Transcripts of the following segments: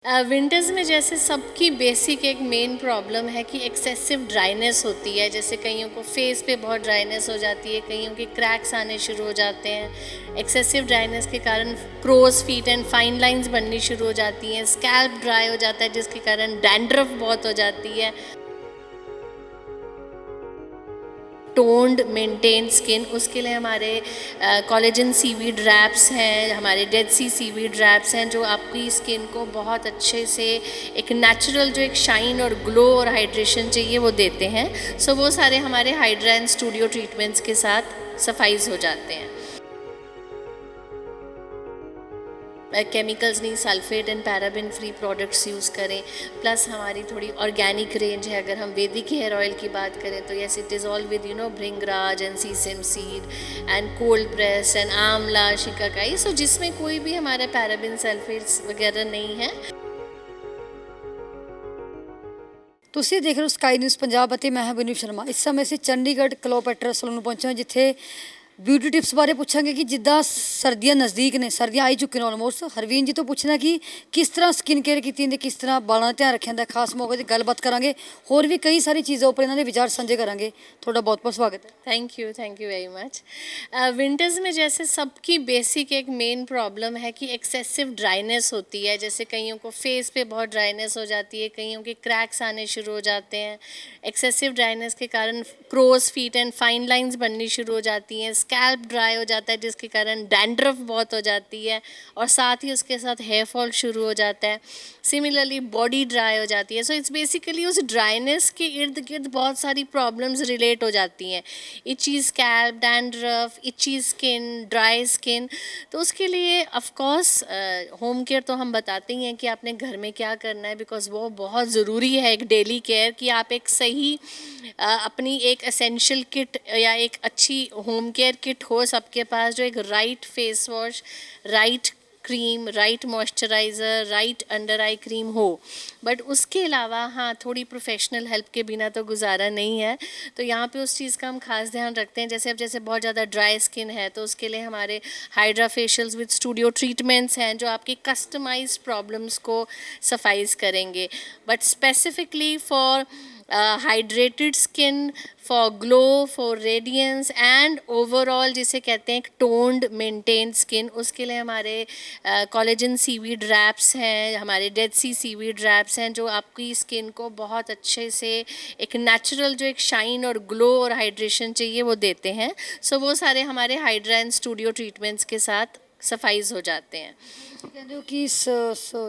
Winters में जैसे सबकी बेसिक एक मेन प्रॉब्लम है कि एक्सेसिव ड्राइनेस होती है। जैसे कईयों को फेस पे बहुत ड्राइनेस हो जाती है, कईयों के क्रैक्स आने शुरू हो जाते हैं। एक्सेसिव ड्राइनेस के कारण crow's feet and fine lines बननी शुरू हो जाती हैं। स्कैल्प ड्राई हो जाता है जिसके कारण डैंड्रफ बहुत हो जाती है। टोन्ड मेंटेन स्किन, उसके लिए हमारे कोलेजन सीवीड रैप्स हैं, हमारे डेड सी सीवीड रैप्स हैं जो आपकी स्किन को बहुत अच्छे से एक नेचुरल जो एक शाइन और ग्लो और हाइड्रेशन चाहिए वो देते हैं। सो वो सारे हमारे हाइड्रा एंड स्टूडियो ट्रीटमेंट्स के साथ सफाइज हो जाते हैं। केमिकल्स नहीं, sulphate and paraben free products use करें। प्लस हमारी थोड़ी ऑर्गेनिक रेंज है। अगर हम वैदिक हेयर ऑयल की बात करें तो yes, it is all with bhringraj and sesame seed and cold press and आंवला शिकाकाई, सो जिसमें कोई भी हमारे पैराबिन सल्फेट्स वगैरह नहीं है। ਤੁਸੀਂ ਦੇਖ ਰਹੇ ਹੋ ਸਕਾਈ ਨਿਊਜ਼ ਪੰਜਾਬ ਅਤੇ ਮੈਂ ਹਾਂ ਵਿਨੂ ਸ਼ਰਮਾ। ਇਸ ਸਮੇਂ ਅਸੀਂ ਚੰਡੀਗੜ੍ਹ ਕਲੋਪੈਟਰਾ ਸਲੂਨ ਨੂੰ ਪਹੁੰਚੇ ਹਾਂ, ਜਿੱਥੇ ਬਿਊਟੀ ਟਿਪਸ ਬਾਰੇ ਪੁੱਛਾਂਗੇ ਕਿ ਜਿੱਦਾਂ ਸਰਦੀਆਂ ਨਜ਼ਦੀਕ ਨੇ, ਸਰਦੀਆਂ ਆਈ ਚੁੱਕੀਆਂ ਨੇ ਆਲਮੋਸਟ। ਹਰਵੀਨ ਜੀ ਤੋਂ ਪੁੱਛਣਾ ਕਿ ਕਿਸ ਤਰ੍ਹਾਂ ਸਕਿਨ ਕੇਅਰ ਕੀਤੀ ਜਾਂਦੀ, ਕਿਸ ਤਰ੍ਹਾਂ ਬਾਲਾਂ ਦਾ ਧਿਆਨ ਰੱਖਿਆ ਜਾਂਦਾ, ਖਾਸ ਮੌਕੇ 'ਤੇ ਗੱਲਬਾਤ ਕਰਾਂਗੇ। ਹੋਰ ਵੀ ਕਈ ਸਾਰੀ ਚੀਜ਼ਾਂ ਉੱਪਰ ਇਹਨਾਂ ਦੇ ਵਿਚਾਰ ਸਾਂਝੇ करेंगे। ਤੁਹਾਡਾ बहुत बहुत स्वागत है। Thank you very much. Winters में जैसे सबकी बेसिक एक मेन प्रॉब्लम है कि एक्सेसिव ड्राइनेस होती है। जैसे कईयों को फेस पे बहुत ड्राइनेस हो जाती है, कईयों के क्रैक्स आने शुरू हो जाते हैं। एक्सेसिव ड्राइनेस के कारण crow's feet and fine lines बननी शुरू हो जाती हैं। स्कैल्प ड्राई हो जाता है जिसके कारण डैंड्रफ बहुत हो जाती है और साथ ही उसके साथ हेयर फॉल शुरू हो जाता है। सिमिलरली बॉडी ड्राई हो जाती है। सो इट्स बेसिकली उस ड्राइनेस के इर्द गिर्द बहुत सारी प्रॉब्लम्स रिलेट हो जाती हैं। Itchy scalp, dandruff, itchy skin, dry skin. तो उसके लिए ऑफ कोर्स होम केयर तो हम बताते ही हैं कि आपने घर में क्या करना है, बिकॉज वो बहुत ज़रूरी है एक डेली केयर कि आप एक सही अपनी एक एसेंशियल किट या एक अच्छी होम केयर किट हो सबके पास, जो एक right face wash, right cream, right moisturiser, right under eye cream हो। बट उसके अलावा हाँ, थोड़ी प्रोफेशनल हेल्प के बिना तो गुजारा नहीं है। तो यहाँ पे उस चीज़ का हम खास ध्यान रखते हैं। जैसे अब जैसे बहुत ज़्यादा ड्राई स्किन है तो उसके लिए हमारे hydra facials with studio treatments हैं जो आपकी कस्टमाइज्ड प्रॉब्लम्स को सफाइज करेंगे। But specifically for hydrated skin, for glow, for radiance and overall जिसे कहते हैं एक टोन्ड मेंटेन स्किन, उसके लिए हमारे कोलेजन सीवीड रैप्स हैं, हमारे डेड सी सीवीड रैप्स हैं जो आपकी स्किन को बहुत अच्छे से एक नेचुरल जो एक शाइन और ग्लो और हाइड्रेशन चाहिए वो देते हैं। सो वो सारे हमारे हाइड्रा एंड स्टूडियो ट्रीटमेंट्स के साथ सफाइज हो जाते हैं। ਕਹਿੰਦੇ ਹੋ ਕਿ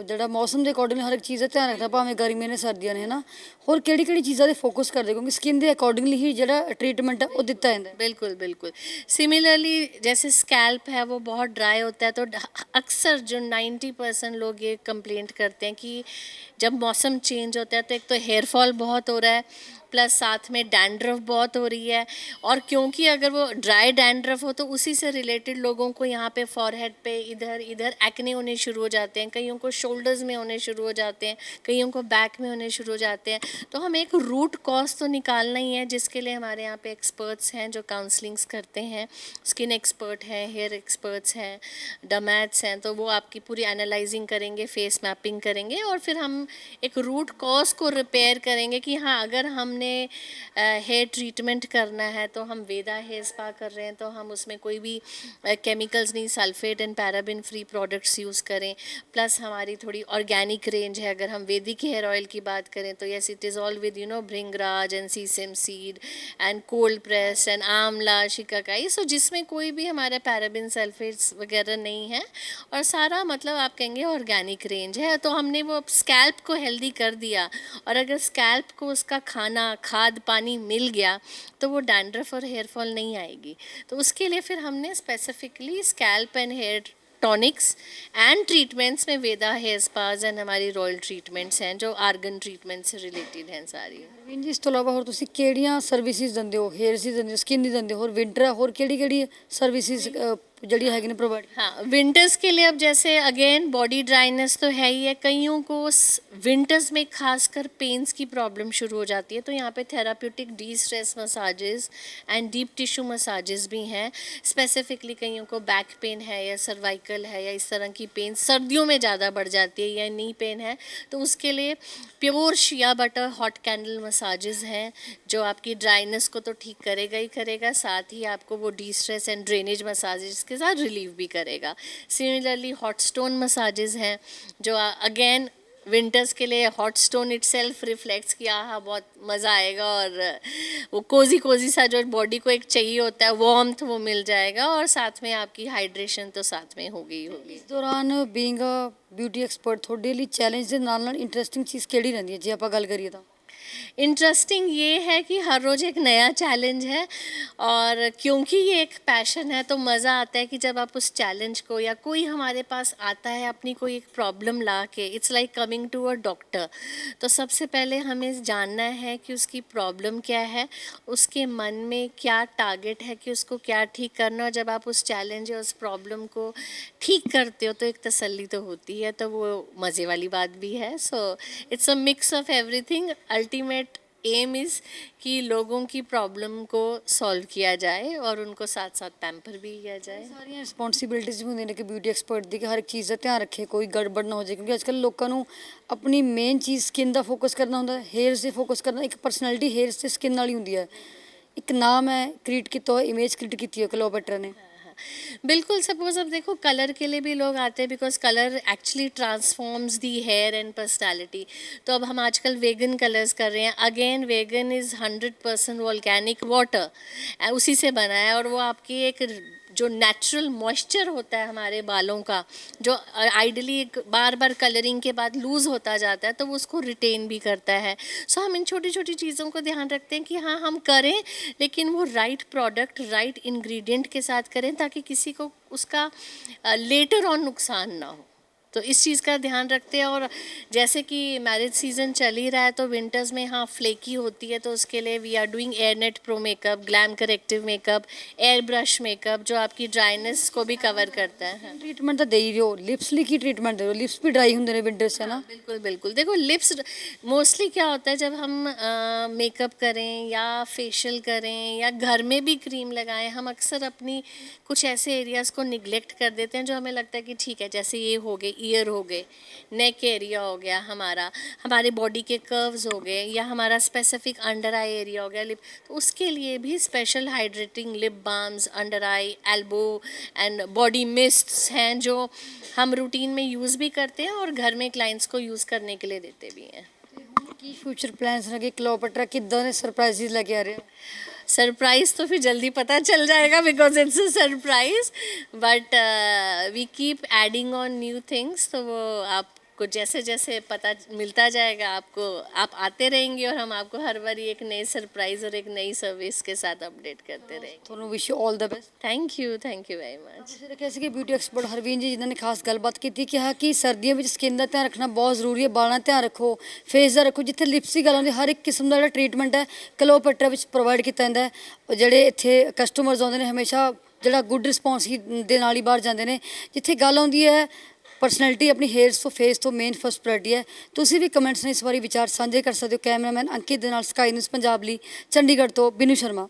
ਜਿਹੜਾ ਮੌਸਮ ਦੇ ਅਕੋਰਡਿੰਗ ਹਰ ਇੱਕ ਚੀਜ਼ ਦਾ ਧਿਆਨ ਰੱਖਣਾ, ਭਾਵੇਂ ਗਰਮੀਆਂ ਨੇ ਸਰਦੀਆਂ ਨੇ, ਹੈ ਨਾ। ਹੋਰ ਕਿਹੜੀ ਕਿਹੜੀ ਚੀਜ਼ਾਂ 'ਤੇ ਫੋਕਸ ਕਰਦੇ, ਕਿਉਂਕਿ ਸਕਿਨ ਦੇ ਅਕੋਰਡਿੰਗਲੀ ਹੀ ਜਿਹੜਾ ਟਰੀਟमेंट है वो दिता जाता है। बिल्कुल बिल्कुल। सिमिलरली जैसे स्कैल्प है वो बहुत ड्राई होता है, तो अक्सर जो 90% लोग ये कंप्लेंट करते हैं कि जब मौसम चेंज होता है तो एक तो हेयर फॉल बहुत हो रहा है, प्लस साथ में डैंड्रफ बहुत हो रही है। और क्योंकि अगर वो ड्राई डैंड्रफ हो तो उसी से रिलेटेड लोगों को यहाँ पे फॉरहेड पे इधर इधर एक्ने होने शुरू हो जाते हैं, कईयों को शोल्डर्स में होने शुरू हो जाते हैं, कईयों को बैक में होने शुरू हो जाते हैं। तो हम एक रूट कॉज तो निकालना ही है, जिसके लिए हमारे यहाँ पे एक्सपर्ट्स हैं जो काउंसलिंग्स करते हैं। स्किन एक्सपर्ट हैं, हेयर एक्सपर्ट्स हैं, डमैट्स हैं, तो वो आपकी पूरी एनालाइजिंग करेंगे, फेस मैपिंग करेंगे और फिर हम एक रूट कॉज को रिपेयर करेंगे कि हाँ, अगर हमने हेयर ट्रीटमेंट करना है तो हम वेदा हेयर स्पा कर रहे हैं तो हम उसमें कोई भी केमिकल्स नहीं, sulphate and paraben free products use करें। प्लस हमारी थोड़ी ऑर्गेनिक रेंज है। अगर हम वैदिक हेयर ऑयल की बात करें तो yes, it is all with bhringraj and sesame seed and cold press and आंवला शिकाकाई, सो जिसमें कोई भी हमारे पैराबिन सल्फेट्स वगैरह नहीं है और सारा मतलब आप कहेंगे ऑर्गेनिक रेंज है। तो हमने वो स्कैल्प को हेल्दी कर दिया, और अगर स्कैल्प को उसका खाना, खाद, पानी मिल गया तो वो डैंड्रफ और हेयर फॉल नहीं आएगी। तो उसके लिए फिर हमने specifically scalp and hair tonics and treatments में वेदा हेयर स्पाज एंड हमारी रॉयल ट्रीटमेंट्स हैं जो आर्गन ट्रीटमेंट से रिलेटेड हैं सारी। ਹਰਵੀਨ ਜੀ, ਇਸ ਤੋਂ ਇਲਾਵਾ ਹੋਰ ਤੁਸੀਂ ਕਿਹੜੀਆਂ ਸਰਵਿਸਿਜ਼ ਦਿੰਦੇ ਹੋ? ਹੇਅਰ ਦੀ ਦਿੰਦੇ ਹੋ, ਸਕਿਨ ਦੀ ਦਿੰਦੇ ਹੋ, ਹੋਰ ਵਿੰਟਰ ਹੋਰ ਕਿਹੜੀ ਕਿਹੜੀ ਸਰਵਿਸਿਜ਼ ਜਿਹੜੀ ਹੈਗੇ ਨੇ ਪ੍ਰੋਵਾਈਡ? हाँ, विंटर्स के लिए अब जैसे अगेन बॉडी ड्राइनेस तो है ही है, कईयों को विंटर्स में खासकर पेन्स की प्रॉब्लम शुरू हो जाती है, तो यहाँ पे therapeutic D stress massages and deep tissue massages भी हैं। स्पेसिफिकली कईयों को बैक पेन है या सर्वाइकल है या इस तरह की पेन सर्दियों में ज़्यादा बढ़ जाती है या नी पेन है, तो उसके लिए pure shea butter hot candle massages हैं जो आपकी ड्राइनेस को तो ठीक करेगा ही करेगा, साथ ही आपको वो D stress and drainage massages के साथ रिलीव भी करेगा। सिमिलरली हॉट स्टोन मसाजेस हैं जो अगेन विंटर्स के लिए हॉट स्टोन इटसेल्फ रिफ्लेक्ट्स किया, हाँ बहुत मज़ा आएगा और वो कोजी कोजी सा जो बॉडी को एक चाहिए होता है वार्मथ वो मिल जाएगा, और साथ में आपकी हाइड्रेशन तो साथ में होगी ही होगी। ਇਸ ਦੌਰਾਨ ਬੀਇੰਗ ਅ ਬਿਊਟੀ ਐਕਸਪਰਟ ਤੁਹਾਡੇ ਲਈ ਚੈਲੰਜ ਦੇ ਨਾਲ ਇੰਟਰਸਟਿੰਗ ਚੀਜ਼ ਕਿਹੜੀ ਰਹਿੰਦੀ ਹੈ ਜੇ ਆਪਾਂ ਗੱਲ ਕਰੀਏ ਤਾਂ? इंटरेस्टिंग ये है कि हर रोज़ एक नया चैलेंज है, और क्योंकि ये एक पैशन है तो मज़ा आता है कि जब आप उस चैलेंज को या कोई हमारे पास आता है अपनी कोई एक प्रॉब्लम ला के, it's like coming to a doctor, तो सबसे पहले हमें जानना है कि उसकी प्रॉब्लम क्या है, उसके मन में क्या टारगेट है कि उसको क्या ठीक करना, और जब आप उस चैलेंज या उस प्रॉब्लम को ठीक करते हो तो एक तसल्ली तो होती है, तो वो मज़े वाली बात भी है। So it's a mix of everything. Ultimate aim is कि लोगों की प्रॉब्लम को सॉल्व किया जाए और उनको साथ साथ पैम्पर भी किया जाए। ਸਾਰੀਆਂ ਰਿਸਪੌਂਸਿਬਿਲਿਟੀਜ਼ ਵੀ ਹੁੰਦੀਆਂ ਨੇ ਕਿ ਬਿਊਟੀ ਐਕਸਪਰਟ ਦੀ, ਕਿ ਹਰ ਇੱਕ ਚੀਜ਼ ਦਾ ਧਿਆਨ ਰੱਖੇ, ਕੋਈ ਗੜਬੜ ਨਾ ਹੋ ਜਾਏ, ਕਿਉਂਕਿ ਅੱਜਕੱਲ੍ਹ ਲੋਕਾਂ ਨੂੰ ਆਪਣੀ ਮੇਨ ਚੀਜ਼ ਸਕਿਨ ਦਾ ਫੋਕਸ ਕਰਨਾ ਹੁੰਦਾ, ਹੇਅਰਸ 'ਤੇ ਫੋਕਸ ਕਰਨਾ। ਇੱਕ ਪਰਸਨੈਲਿਟੀ ਹੇਅਰਸ ਅਤੇ ਸਕਿਨ ਨਾਲ ਹੀ ਹੁੰਦੀ ਹੈ। ਇੱਕ ਨਾਮ ਹੈ ਕ੍ਰੀਏਟ ਕੀਤਾ ਹੋਇਆ, ਇਮੇਜ ਕ੍ਰੀਏਟ ਕੀਤੀ ਹੈ ਕਲੋਪੈਟਰਾ ने। बिल्कुल, सपोज अब देखो कलर के लिए भी लोग आते हैं because colour actually transforms the hair and personality. तो अब हम आजकल वेगन कलर्स कर रहे हैं। Again vegan is 100% volcanic water उसी से बना है, और वो आपकी एक जो नेचुरल मॉइस्चर होता है हमारे बालों का, जो आइडली बार बार कलरिंग के बाद लूज़ होता जाता है, तो वो उसको रिटेन भी करता है। सो हम इन छोटी छोटी चीज़ों को ध्यान रखते हैं कि हाँ हम करें, लेकिन वो राइट प्रोडक्ट राइट इंग्रेडिएंट के साथ करें ताकि किसी को उसका लेटर ऑन नुकसान ना हो। तो इस चीज़ का ध्यान रखते हैं। और जैसे कि मैरिज सीज़न चल ही रहा है, तो विंटर्स में हाँ फ्लेकी होती है, तो उसके लिए we are doing air net pro makeup, glam corrective makeup, air brush makeup जो आपकी ड्राइनेस को भी कवर करता है। ਟ੍ਰੀਟਮੈਂਟ ਤਾਂ ਦੇ ਹੀ ਰਹੋ, ਲਿਪਸ ਲਈ ਕੀ ਟ੍ਰੀਟਮੈਂਟ ਦੇ ਰਹੋ? ਲਿਪਸ ਵੀ ਡਰਾਈ ਹੁੰਦੇ ਨੇ ਵਿੰਟਰਸ 'ਚ, ਹੈ ਨਾ? बिल्कुल बिल्कुल, देखो लिप्स मोस्टली क्या होता है जब हम मेकअप करें या फेशियल करें या घर में भी क्रीम लगाएं, हम अक्सर अपनी कुछ ऐसे एरियाज़ को निगलेक्ट कर देते हैं जो हमें लगता है कि ठीक है, जैसे ये हो गए ईयर हो गए, नेक एरिया हो गया हमारा, हमारे बॉडी के कर्व्स हो गए, या हमारा स्पेसिफिक अंडर आई एरिया हो गया लिप, तो उसके लिए भी special hydrating lip balms, under I, elbow and body mists हैं जो हम रूटीन में यूज़ भी करते हैं और घर में क्लाइंट्स को यूज़ करने के लिए देते भी हैं। ਕੀ ਫਿਊਚਰ ਪਲਾਨਸ ਨੇ ਕਿ ਕਲੋਪੈਟਰਾ ਕਿੱਦਾਂ ਦੇ ਸਰਪ੍ਰਾਈਜ਼ਿਸ ਲੈ ਕੇ आ रहे हो? सरप्राइज तो फिर जल्दी पता चल जाएगा because it's a surprise, but we keep adding on new things, तो वो आपको जैसे जैसे पता मिलता जाएगा आपको, आप आते रहेंगे और हम आपको हर बार एक नई सरप्राइज और एक नई सर्विस के साथ अपडेट करते रहेंगे। ਤੁਹਾਨੂੰ wish you all the best. Thank you very much. ਤੁਸੀਂ ਰੱਖਿਆ ਸੀ ਕਿ ਬਿਊਟੀ ਐਕਸਪਰਟ ਹਰਵੀਨ ਜੀ ਜਿਨ੍ਹਾਂ ਨੇ ਖਾਸ ਗੱਲਬਾਤ ਕੀਤੀ, ਕਿਹਾ ਕਿ ਸਰਦੀਆਂ ਵਿੱਚ ਸਕਿਨ ਦਾ ਧਿਆਨ ਰੱਖਣਾ ਬਹੁਤ ਜ਼ਰੂਰੀ ਹੈ, ਬਾਲਾਂ ਦਾ ਧਿਆਨ ਰੱਖੋ, ਫੇਸ ਦਾ ਰੱਖੋ। ਜਿੱਥੇ ਲਿਪਸ ਦੀ ਗੱਲ ਆਉਂਦੀ, ਹਰ ਇੱਕ ਕਿਸਮ ਦਾ ਜਿਹੜਾ ਟ੍ਰੀਟਮੈਂਟ ਹੈ ਕਲੋਪੈਟਰਾ ਵਿੱਚ ਪ੍ਰੋਵਾਈਡ ਕੀਤਾ ਜਾਂਦਾ ਹੈ। ਉਹ ਜਿਹੜੇ ਇੱਥੇ ਕਸਟਮਰਸ ਆਉਂਦੇ ਨੇ ਹਮੇਸ਼ਾ ਜਿਹੜਾ ਗੁੱਡ ਰਿਸਪੌਂਸ ਦੇ ਨਾਲ ਹੀ ਬਾਹਰ ਜਾਂਦੇ ਨੇ। ਜਿੱਥੇ ਗੱਲ ਆਉਂਦੀ ਹੈ ਪਰਸਨੈਲਿਟੀ ਆਪਣੀ ਹੇਅਰਸ ਤੋਂ ਫੇਸ ਤੋਂ ਮੇਨ ਫਸਟ ਪ੍ਰਾਇਰਟੀ ਹੈ। ਤੁਸੀਂ ਵੀ ਕਮੈਂਟਸ ਨੇ ਇਸ ਵਾਰੀ ਵਿਚਾਰ ਸਾਂਝੇ ਕਰ ਸਕਦੇ ਹੋ। ਕੈਮਰਾਮੈਨ ਅੰਕਿਤ ਦੇ ਨਾਲ ਸਕਾਈ ਨਿਊਜ਼ ਪੰਜਾਬ ਲਈ ਚੰਡੀਗੜ੍ਹ ਤੋਂ ਬਿਨੂ ਸ਼ਰਮਾ।